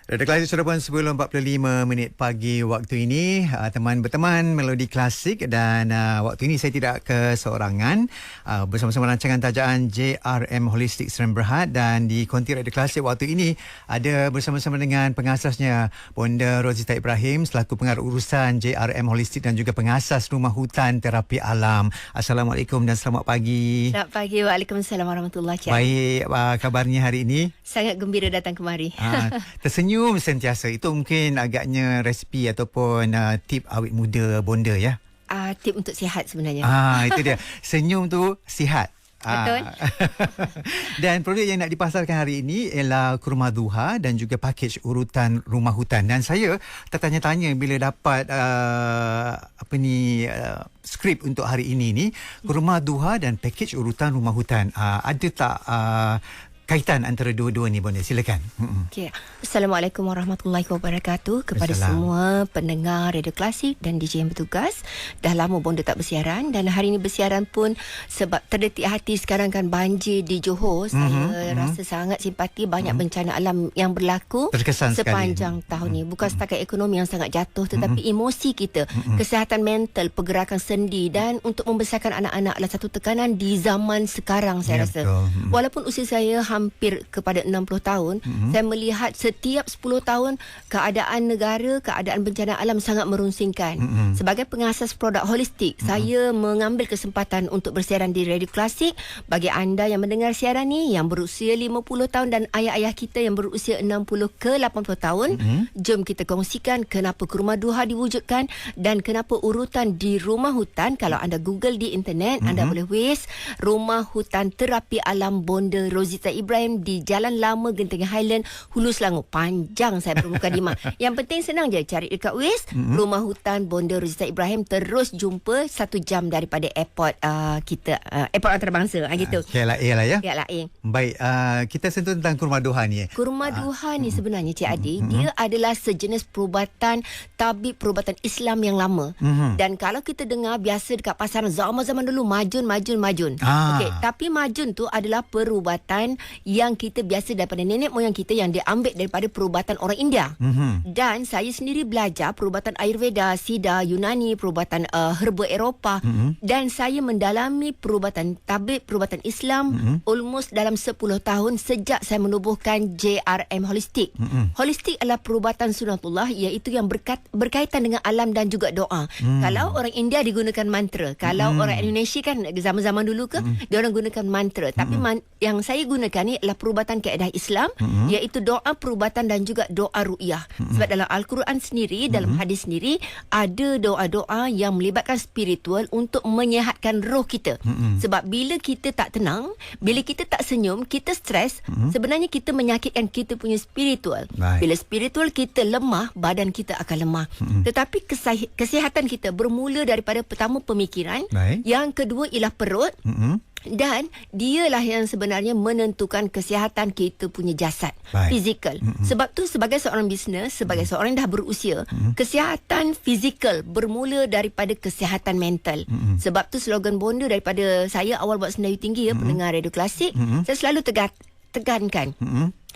Radio Klasik sudah pun 10.45 minit pagi waktu ini. Teman berteman Melodi Klasik dan waktu ini saya tidak keseorangan. Bersama-sama rancangan tajaan JRM Holistik Sdn Bhd dan di konti Radio Klasik waktu ini ada bersama-sama dengan pengasasnya Bonda Rozita Ibrahim selaku pengarah urusan JRM Holistik dan juga pengasas Rumah Hutan Terapi Alam. Assalamualaikum dan selamat pagi. Selamat pagi. Waalaikumsalam warahmatullahi wabarakatuh. Baik, kabarnya hari ini? Sangat gembira datang kemari. Tersenyum sentiasa. Itu mungkin agaknya resipi ataupun tip awet muda Bonda ya. Tip untuk sihat sebenarnya. Itu dia. Senyum tu sihat. Betul. Dan produk yang nak dipasarkan hari ini ialah kurma duha dan juga pakej urutan rumah hutan. Dan saya tertanya-tanya bila dapat skrip untuk hari ini ni, kurma duha dan pakej urutan rumah hutan. Ada tak kaitan antara dua-dua ni, Bonda? Silakan. Okay. Assalamualaikum warahmatullahi wabarakatuh kepada semua pendengar Radio Klasik dan DJ yang bertugas. Dah lama Bonda tak bersiaran dan hari ini bersiaran pun sebab terdetik hati sekarang kan banjir di Johor. Saya rasa sangat simpati banyak bencana alam yang berlaku terkesan sepanjang tahun ni. Bukan setakat ekonomi yang sangat jatuh tetapi emosi kita, kesihatan mental, pergerakan sendi dan untuk membesarkan anak-anak adalah satu tekanan di zaman sekarang saya rasa. Walaupun usia saya hampir kepada 60 tahun, saya melihat setiap 10 tahun keadaan negara, keadaan bencana alam sangat merunsingkan. Sebagai pengasas produk holistik, saya mengambil kesempatan untuk bersiaran di Radio Klasik. Bagi anda yang mendengar siaran ni yang berusia 50 tahun dan ayah-ayah kita yang berusia 60 ke 80 tahun, jom kita kongsikan kenapa kurma duha diwujudkan dan kenapa urutan di rumah hutan. Kalau anda Google di internet, anda boleh wes Rumah Hutan Terapi Alam Bonda Rozita Ibrahim di Jalan Lama Genting Highland, Hulu Selangor. Panjang saya bermukadimah. Yang penting senang je, cari dekat Waze Rumah Hutan Bonda Rozita Ibrahim, terus jumpa 1 jam daripada airport kita, airport antarabangsa gitu. KLIA lah ya. KLIA. Baik, kita sentuh tentang kurma duha ni. Kurma duha ni sebenarnya Cik Adi, dia adalah sejenis perubatan tabib perubatan Islam yang lama. Dan kalau kita dengar biasa dekat pasaran zaman-zaman dulu majun. Okey, tapi majun tu adalah perubatan yang kita biasa daripada nenek moyang kita yang diambil daripada perubatan orang India. Dan saya sendiri belajar perubatan Ayurveda, Siddha, Yunani, perubatan herba Eropah, dan saya mendalami perubatan tabib perubatan Islam almost dalam 10 tahun sejak saya menubuhkan JRM Holistik. Holistik adalah perubatan sunatullah, iaitu yang berkaitan dengan alam dan juga doa. Kalau orang India digunakan mantra, kalau orang Indonesia kan zaman-zaman dulu dia orang gunakan mantra, tapi yang saya gunakan ni adalah perubatan kaedah Islam, iaitu doa perubatan dan juga doa ru'yah. Sebab dalam Al-Quran sendiri, dalam hadis sendiri, ada doa-doa yang melibatkan spiritual untuk menyihatkan roh kita. Sebab bila kita tak tenang, bila kita tak senyum, kita stres, sebenarnya kita menyakitkan kita punya spiritual. Bila spiritual kita lemah, badan kita akan lemah. Tetapi kesihatan kita bermula daripada pertama pemikiran, yang kedua ialah perut, dan dialah yang sebenarnya menentukan kesihatan kita punya jasad, fizikal. Sebab tu sebagai seorang bisnes, sebagai seorang yang dah berusia, kesihatan fizikal bermula daripada kesihatan mental. Sebab tu slogan Bonda daripada saya awal buat Senayu Tinggi pendengar Radio Klasik, saya selalu tegankan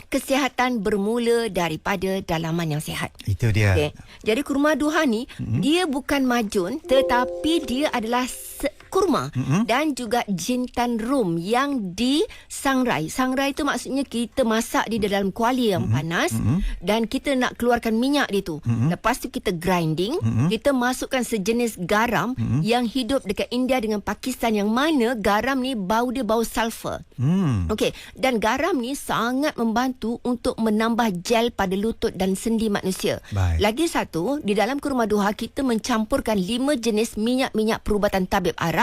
kesihatan bermula daripada dalaman yang sihat. Itu dia. Okay. Jadi kurma duha ni dia bukan majun, tetapi dia adalah kurma dan juga jintan rum yang disangrai. Sangrai itu maksudnya kita masak di dalam kuali yang panas dan kita nak keluarkan minyak di tu. Lepas tu kita grinding, kita masukkan sejenis garam yang hidup dekat India dengan Pakistan, yang mana garam ni dia bau sulfur. Okey, dan garam ni sangat membantu untuk menambah gel pada lutut dan sendi manusia. Lagi satu, di dalam kurma duha kita mencampurkan 5 jenis minyak-minyak perubatan tabib Arab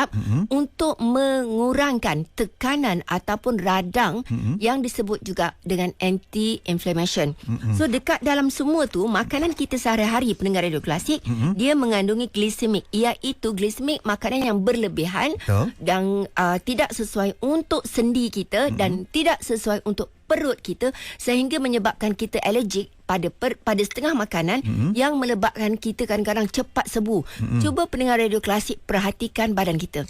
untuk mengurangkan tekanan ataupun radang yang disebut juga dengan anti-inflammation. So dekat dalam semua tu, makanan kita sehari-hari pendengar Radio Klasik, dia mengandungi glisemik, iaitu glisemik makanan yang berlebihan dan tidak sesuai untuk sendi kita dan tidak sesuai untuk perut kita, sehingga menyebabkan kita alergik pada setengah makanan yang menyebabkan kita kadang-kadang cepat sebu. Cuba pendengar Radio Klasik perhatikan badan kita.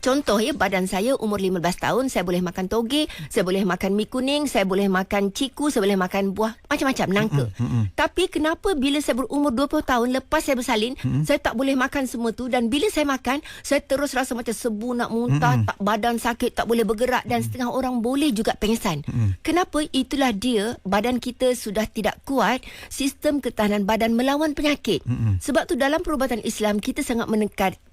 Contoh badan saya umur 15 tahun, saya boleh makan toge, saya boleh makan mi kuning, saya boleh makan ciku, saya boleh makan buah macam-macam, nangka. Tapi kenapa bila saya berumur 20 tahun lepas saya bersalin, saya tak boleh makan semua tu, dan bila saya makan, saya terus rasa macam sebu nak muntah, tak badan sakit, tak boleh bergerak, dan setengah orang boleh juga pengsan. Kenapa? Itulah dia, badan kita sudah tidak kuat, sistem ketahanan badan melawan penyakit. Sebab tu dalam perubatan Islam kita sangat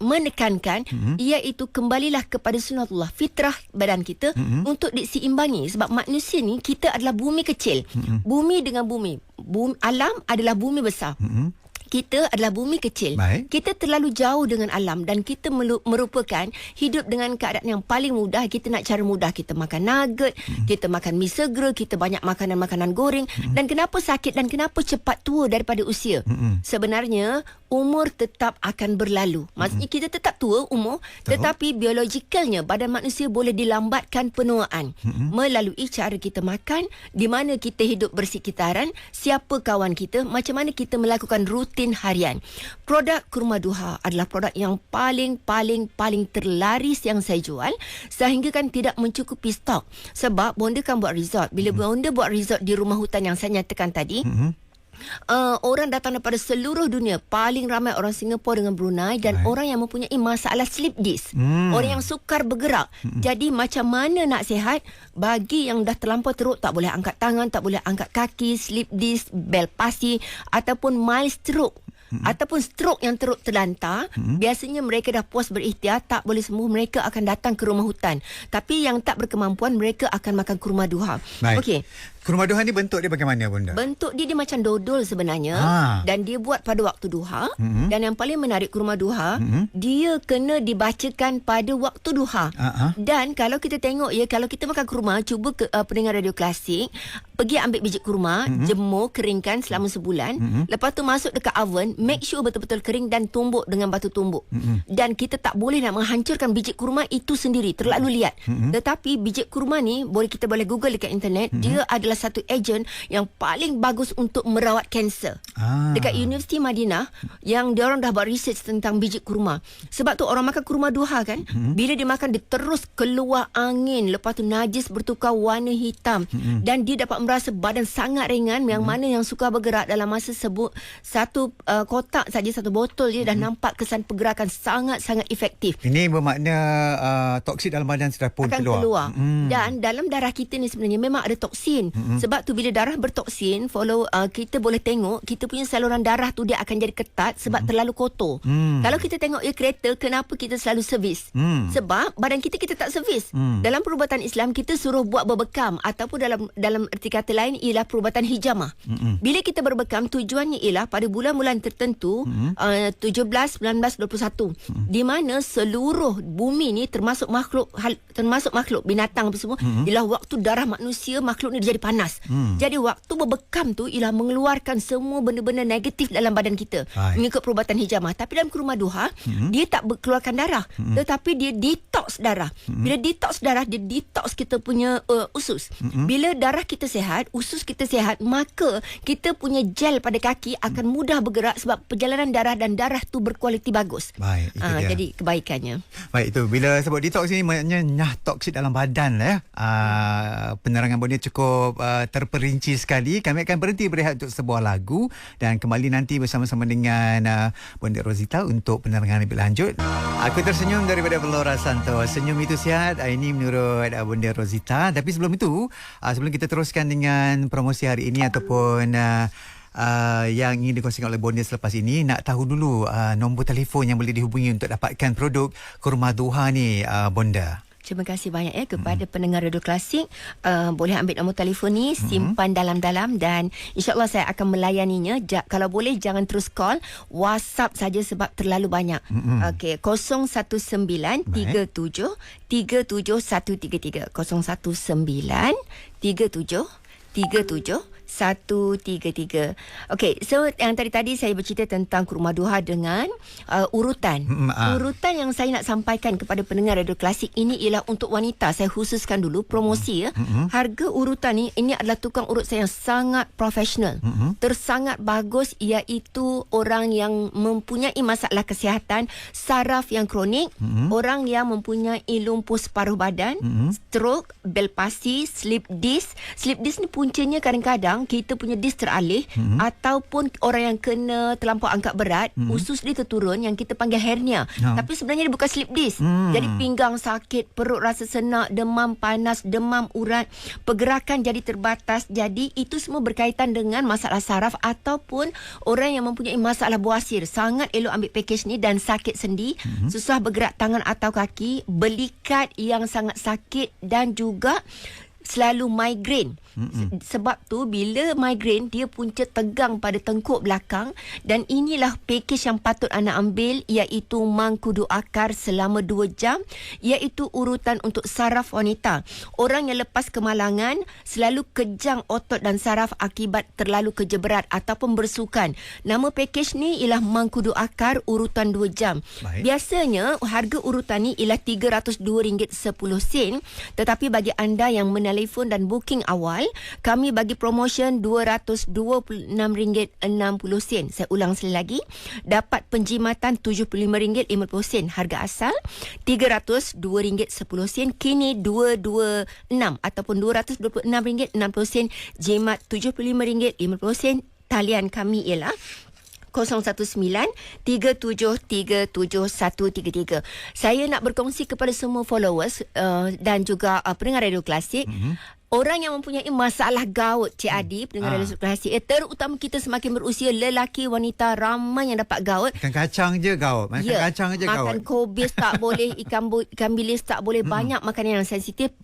menekankan iaitu kembalilah kepada sunnatullah, fitrah badan kita untuk diseimbangi. Sebab manusia ni, kita adalah bumi kecil. Bumi dengan bumi. Alam adalah bumi besar. Kita adalah bumi kecil. Baik. Kita terlalu jauh dengan alam, dan kita merupakan hidup dengan keadaan yang paling mudah. Kita nak cara mudah. Kita makan nugget, kita makan mi segera, kita banyak makanan-makanan goreng. Dan kenapa sakit dan kenapa cepat tua daripada usia? Sebenarnya umur tetap akan berlalu. Maksudnya kita tetap tua umur, tetapi biologikalnya badan manusia boleh dilambatkan penuaan melalui cara kita makan, di mana kita hidup bersekitaran, siapa kawan kita, macam mana kita melakukan rutin harian. Produk Kurma Duha adalah produk yang paling terlaris yang saya jual, sehingga kan tidak mencukupi stok. Sebab bonda kan buat resort. Bila bonda buat resort di rumah hutan yang saya nyatakan tadi, orang datang daripada seluruh dunia. Paling ramai orang Singapura dengan Brunei, dan orang yang mempunyai masalah sleep disc, orang yang sukar bergerak. Jadi macam mana nak sihat? Bagi yang dah terlampau teruk, tak boleh angkat tangan, tak boleh angkat kaki, sleep disc, bel pasi, ataupun mild stroke, ataupun stroke yang teruk terlantar, biasanya mereka dah puas berikhtiar, tak boleh sembuh, mereka akan datang ke rumah hutan. Tapi yang tak berkemampuan, mereka akan makan kurma duha. Okey. Kurma duha ni bentuk dia bagaimana, Bunda? Bentuk dia macam dodol sebenarnya. Dan dia buat pada waktu duha. Dan yang paling menarik kurma duha, dia kena dibacakan pada waktu duha. Dan kalau kita tengok kalau kita makan kurma, cuba pendengar radio klasik, pergi ambil biji kurma, jemur, keringkan selama sebulan. Lepas tu masuk dekat oven, make sure betul-betul kering dan tumbuk dengan batu tumbuk. Dan kita tak boleh nak menghancurkan biji kurma itu sendiri, terlalu liat. Tetapi biji kurma ni, kita boleh google dekat internet, dia adalah satu ejen yang paling bagus untuk merawat kanser. Dekat Universiti Madinah, yang diorang dah buat research tentang biji kurma. Sebab tu orang makan kurma duha kan, bila dia makan, dia terus keluar angin, lepas tu najis bertukar warna hitam, dan dia dapat merasa badan sangat ringan. Yang mana yang suka bergerak dalam masa satu kotak saja, satu botol je dah nampak kesan pergerakan sangat-sangat efektif. Ini bermakna toksik dalam badan sudah pun akan keluar. Dan dalam darah kita ni sebenarnya memang ada toksin. Sebab tu bila darah bertoksin, kita boleh tengok kita punya saluran darah tu dia akan jadi ketat sebab terlalu kotor. Kalau kita tengok kereta, kenapa kita selalu servis? Sebab badan kita tak servis. Dalam perubatan Islam kita suruh buat berbekam, ataupun dalam erti kata lain ialah perubatan hijamah. Bila kita berbekam, tujuannya ialah pada bulan-bulan tertentu, 17, 19, 21, di mana seluruh bumi ni termasuk makhluk binatang apa semua, ialah waktu darah manusia, makhluk ni dia jadi panas. Jadi waktu berbekam tu ialah mengeluarkan semua benda-benda negatif dalam badan kita mengikut perubatan hijamah. Tapi dalam kurma duha, dia tak keluarkan darah, tetapi dia detox darah. Bila detox darah, dia detox kita punya usus. Bila darah kita sihat, usus kita sihat, maka kita punya gel pada kaki akan mudah bergerak sebab perjalanan darah dan darah tu berkualiti bagus. Baik, itu dia. Jadi kebaikannya. Baik, itu bila sebut detox ni maknanya nyah toksik dalam badan lah ya. Penerangan Bonda cukup terperinci sekali. Kami akan berhenti berehat untuk sebuah lagu dan kembali nanti bersama-sama dengan Bonda Rozita untuk penerangan lebih lanjut. Aku tersenyum daripada Velora Santo. Senyum itu sihat. Ini menurut Bonda Rozita. Tapi sebelum itu, sebelum kita teruskan dengan promosi hari ini ataupun yang ingin dikongsikan oleh Bonda selepas ini, nak tahu dulu nombor telefon yang boleh dihubungi untuk dapatkan produk Kurma Duha ni, Bonda. Terima kasih banyak kepada pendengar radio klasik. Boleh ambil nombor telefon ni, simpan dalam-dalam, dan insyaAllah saya akan melayaninya. Kalau boleh jangan terus call, WhatsApp saja sebab terlalu banyak. Okey, 019 37 37 133 019 37 37 133. Okey, so yang tadi saya bercerita tentang kurma duha dengan urutan. Urutan yang saya nak sampaikan kepada pendengar radio klasik ini ialah untuk wanita. Saya khususkan dulu promosi ya. Harga urutan ini adalah tukang urut saya yang sangat profesional. Tersangat bagus, iaitu orang yang mempunyai masalah kesihatan, saraf yang kronik, orang yang mempunyai lumpuh separuh badan, stroke, bel pasi, slip disc. Slip disc ni puncanya kadang-kadang kita punya disc teralih ataupun orang yang kena terlampau angkat berat, usus dia terturun yang kita panggil hernia. Tapi sebenarnya dia bukan slip disc. Jadi pinggang sakit, perut rasa senak, demam panas, demam urat, pergerakan jadi terbatas. Jadi itu semua berkaitan dengan masalah saraf ataupun orang yang mempunyai masalah buasir. Sangat elok ambil package ni. Dan sakit sendi, susah bergerak tangan atau kaki, belikat yang sangat sakit dan juga selalu migraine. Sebab tu bila migraine dia punca tegang pada tengkuk belakang, dan inilah package yang patut anda ambil, iaitu mangkudu akar selama 2 jam, iaitu urutan untuk saraf wanita. Orang yang lepas kemalangan, selalu kejang otot dan saraf akibat terlalu kerja berat ataupun bersukan. Nama package ni ialah mangkudu akar urutan 2 jam. Baik. Biasanya harga urutan ni ialah RM302.10, tetapi bagi anda yang menelefon dan booking awal, kami bagi promotion RM226.60. Saya ulang sekali lagi, dapat penjimatan RM75.50. Harga asal RM302.10, kini 226 ataupun RM226.60, jimat RM75.50. Talian kami ialah 019-3737133. Saya nak berkongsi kepada semua followers dan juga pendengar radio klasik. Orang yang mempunyai masalah gout, Cik Adi, pendengar radio klasik, terutama kita semakin berusia, lelaki, wanita, ramai yang dapat gout. Makan kacang je gout. Makan kacang je gout. Makan kobis tak boleh, ikan bilis tak boleh, banyak makanan yang sensitif,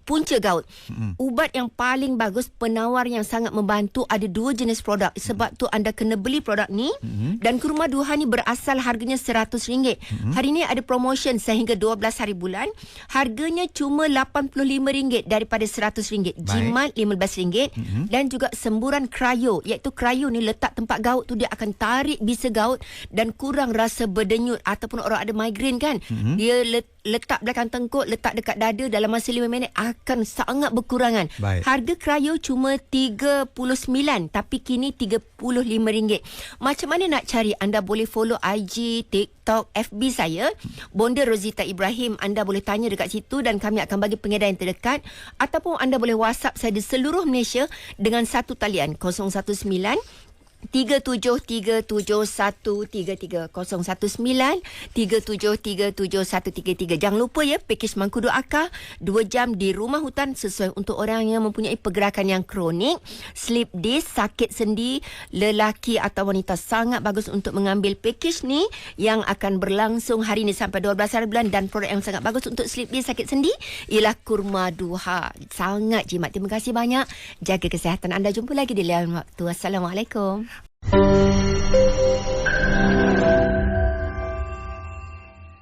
punca gout. Ubat yang paling bagus, penawar yang sangat membantu, ada 2 jenis produk. Sebab tu anda kena beli produk ni. Dan kurma duha ni berasal harganya RM100. Hari ni ada promotion sehingga 12 hari bulan. Harganya cuma RM85 daripada RM100. Jimat RM15. Dan juga semburan cryo, iaitu cryo ni letak tempat gout tu, dia akan tarik bisa gout dan kurang rasa berdenyut. Ataupun orang ada migraine kan, dia letak belakang tengkuk, letak dekat dada, dalam masa 5 minit akan sangat berkurangan. Baik. Harga cryo cuma RM39, tapi kini RM35. Macam mana nak cari? Anda boleh follow IG, TikTok, FB saya, Bonda Rozita Ibrahim. Anda boleh tanya dekat situ dan kami akan bagi pengedar yang terdekat, ataupun anda boleh WhatsApp saya di seluruh Malaysia dengan satu talian 019-3737133. 019-3737133. Jangan lupa ya, package mangkudu akar 2 jam di rumah hutan, sesuai untuk orang yang mempunyai pergerakan yang kronik, slip disc, sakit sendi, lelaki atau wanita. Sangat bagus untuk mengambil package ni yang akan berlangsung hari ni sampai 12 hari bulan. Dan produk yang sangat bagus untuk slip disc, sakit sendi ialah kurma duha. Sangat jimat. Terima kasih banyak. Jaga kesihatan anda. Jumpa lagi di lain waktu. Assalamualaikum.